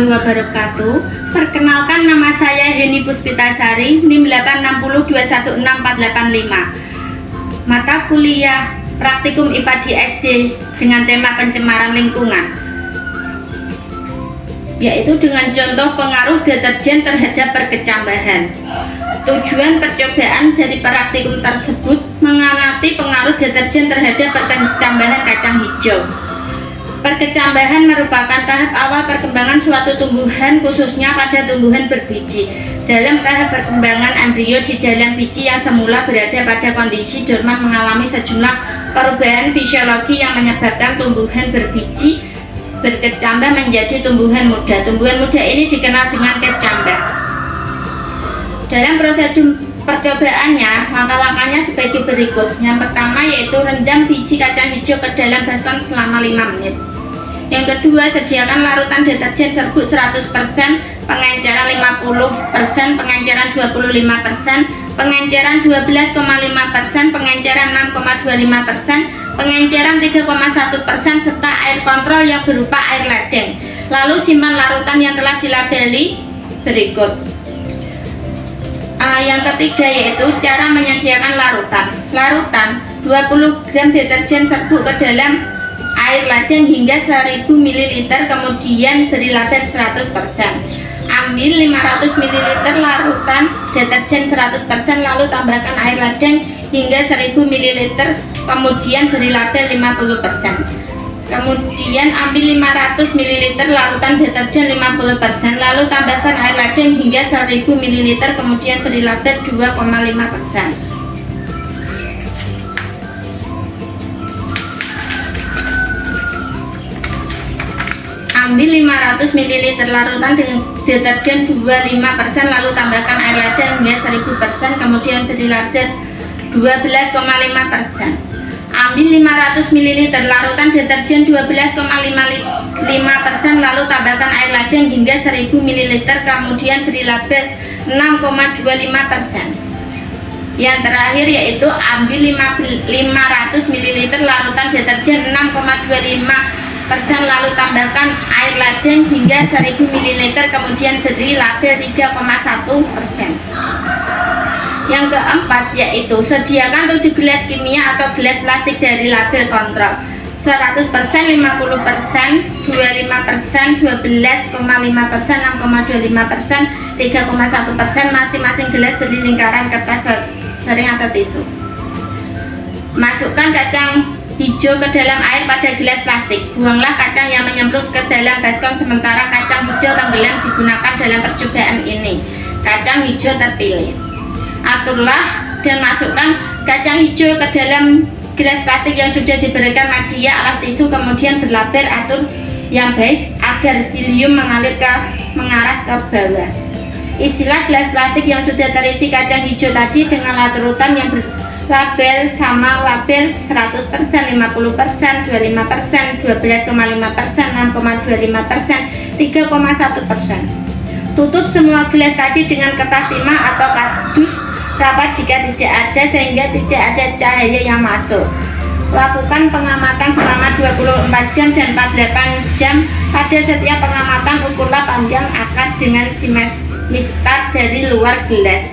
warahmatullahi wabarakatuh. Perkenalkan, nama saya Heni Puspitasari, NIM 860216485. Mata kuliah Praktikum IPA di SD dengan tema pencemaran lingkungan, yaitu dengan contoh pengaruh deterjen terhadap perkecambahan. Tujuan percobaan dari praktikum tersebut mengamati pengaruh deterjen terhadap perkecambahan kacang hijau. Perkecambahan merupakan tahap awal perkembangan suatu tumbuhan, khususnya pada tumbuhan berbiji. Dalam tahap perkembangan embrio di dalam biji yang semula berada pada kondisi dorman mengalami sejumlah perubahan fisiologi yang menyebabkan tumbuhan berbiji berkecambah menjadi tumbuhan muda. Tumbuhan muda ini dikenal dengan kecambah. Dalam prosedur percobaannya, langkah-langkahnya sebagai berikut. Yang pertama yaitu rendam biji kacang hijau ke dalam baskom selama 5 menit. Yang kedua, sediakan larutan deterjen serbuk 100%, pengenceran 50%, pengenceran 25%, pengenceran 12,5%, pengenceran 6,25%, pengenceran 3,1%, serta air kontrol yang berupa air ledeng. Lalu simpan larutan yang telah dilabeli berikut. Yang ketiga yaitu cara menyediakan larutan. Larutan 20 gram deterjen serbuk ke dalam air ledeng hingga 1000 ml, kemudian beri laber 100%. Ambil 500 ml larutan deterjen 100%, lalu tambahkan air ledeng hingga 1000 ml, kemudian beri label 50%. Kemudian ambil 500 ml larutan deterjen 50%, lalu tambahkan air ledeng hingga 1000 ml, kemudian beri label 2,5%. Ambil 500 ml larutan dengan deterjen 25%, lalu tambahkan air ledeng hingga 1000%, kemudian beri label 12,5%. Ambil 500 ml larutan deterjen 12,5%, lalu tambahkan air ledeng hingga 1000 ml, kemudian beri label 6,25%. Yang terakhir yaitu ambil 500 ml larutan deterjen 6,25%, lalu tambahkan air ledeng hingga 1000 ml, kemudian beri label 3,1%. Yang keempat yaitu sediakan 7 gelas kimia atau gelas plastik dari label kontrol 100%, 50%, 25%, 12,5%, 6,25%, 3,1%. Masing-masing gelas beri lingkaran kertas sering atau tisu. Masukkan kacang hijau ke dalam air pada gelas plastik. Buanglah kacang yang menyemprot ke dalam baskom, sementara kacang hijau tenggelam digunakan dalam percobaan ini. Kacang hijau terpilih. Aturlah dan masukkan kacang hijau ke dalam gelas plastik yang sudah diberikan media alas tisu, kemudian berlabel atur yang baik agar helium mengalir mengarah ke bawah. Isilah gelas plastik yang sudah terisi kacang hijau tadi dengan larutan yang label sama label 100%, 50%, 25%, 12,5%, 6,25%, 3,1%. Tutup semua gelas tadi dengan kertas timah atau kardus rapat jika tidak ada, sehingga tidak ada cahaya yang masuk. Lakukan pengamatan selama 24 jam dan 48 jam. Pada setiap pengamatan, ukurlah panjang akar dengan mistar dari luar gelas.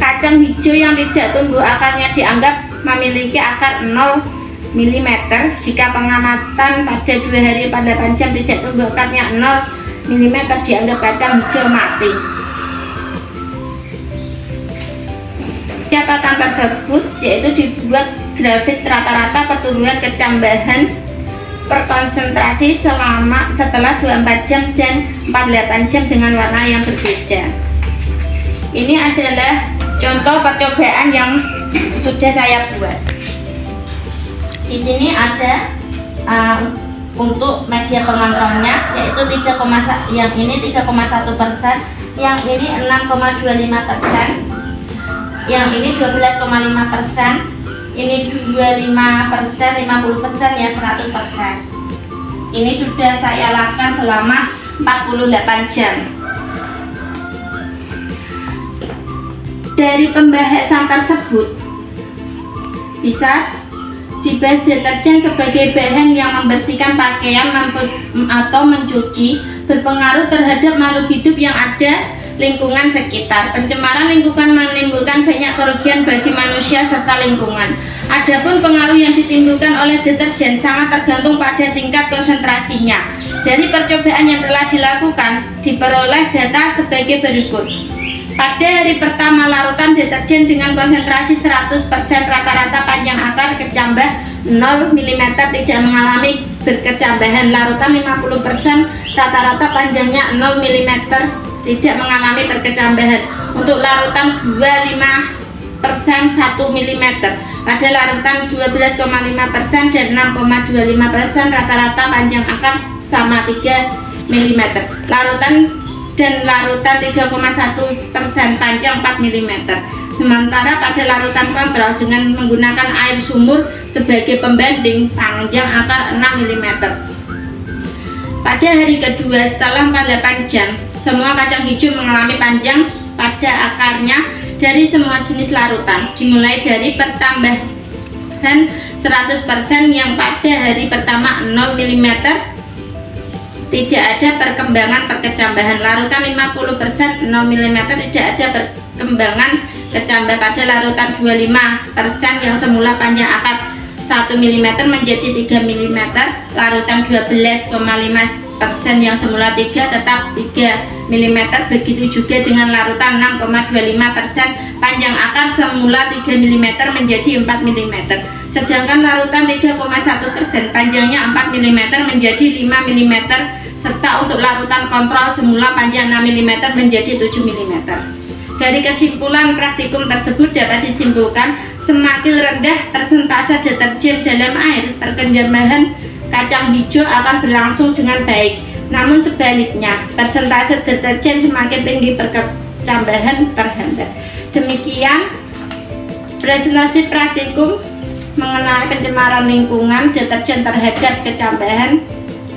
Kacang hijau yang tidak tumbuh akarnya dianggap memiliki akar 0 mm. Jika pengamatan pada 2 hari 48 jam tidak tumbuh akarnya 0 mm, dianggap kacang hijau mati. Catatan tersebut yaitu dibuat grafik rata-rata pertumbuhan kecambahan perkonsentrasi setelah 24 jam dan 48 jam dengan warna yang berbeda. Ini adalah contoh percobaan yang sudah saya buat. Di sini ada untuk media pengontrolnya, yaitu yang ini 3,1%, yang ini 6,25%, yang ini 12,5%, ini 25%, 50%, ya 100%. Ini sudah saya lakukan selama 48 jam. Dari pembahasan tersebut bisa dibahas deterjen sebagai bahan yang membersihkan pakaian atau mencuci, berpengaruh terhadap makhluk hidup yang ada lingkungan sekitar. Pencemaran lingkungan menimbulkan banyak kerugian bagi manusia serta lingkungan. Adapun pengaruh yang ditimbulkan oleh deterjen sangat tergantung pada tingkat konsentrasinya. Dari percobaan yang telah dilakukan, diperoleh data sebagai berikut. Pada hari pertama larutan deterjen dengan konsentrasi 100% rata-rata panjang akar kecambah 0 mm tidak mengalami berkecambahan. Larutan 50% rata-rata panjangnya 0 mm tidak mengalami berkecambahan. Untuk larutan 25% 1 mm. Pada larutan 12,5% dan 6,25% rata-rata panjang akar sama 3 mm. Larutan 3,1% panjang 4 mm. Sementara pada larutan kontrol dengan menggunakan air sumur sebagai pembanding, panjang akar 6 mm. Pada hari kedua setelah 48 jam, semua kacang hijau mengalami panjang pada akarnya dari semua jenis larutan, dimulai dari pertambahan 100% yang pada hari pertama 0 mm tidak ada perkembangan perkecambahan. Larutan 50% 0 mm tidak ada perkembangan kecambah. Pada larutan 25% yang semula panjang akar 1 mm menjadi 3 mm. Larutan 12,5% yang semula 3 tetap 3 mm. Begitu juga dengan larutan 6,25% panjang akar semula 3 mm menjadi 4 mm. Sedangkan larutan 3,1% panjangnya 4 mm menjadi 5 mm, serta untuk larutan kontrol semula panjang 6 mm menjadi 7 mm. Dari kesimpulan praktikum tersebut dapat disimpulkan semakin rendah persentase deterjen dalam air, perkecambahan kacang hijau akan berlangsung dengan baik. Namun sebaliknya, persentase deterjen semakin tinggi, perkecambahan terhambat. Demikian presentasi praktikum mengenai pencemaran lingkungan deterjen terhadap kecambahan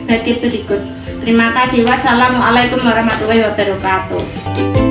bagi berikut. Terima kasih. Wassalamualaikum warahmatullahi wabarakatuh.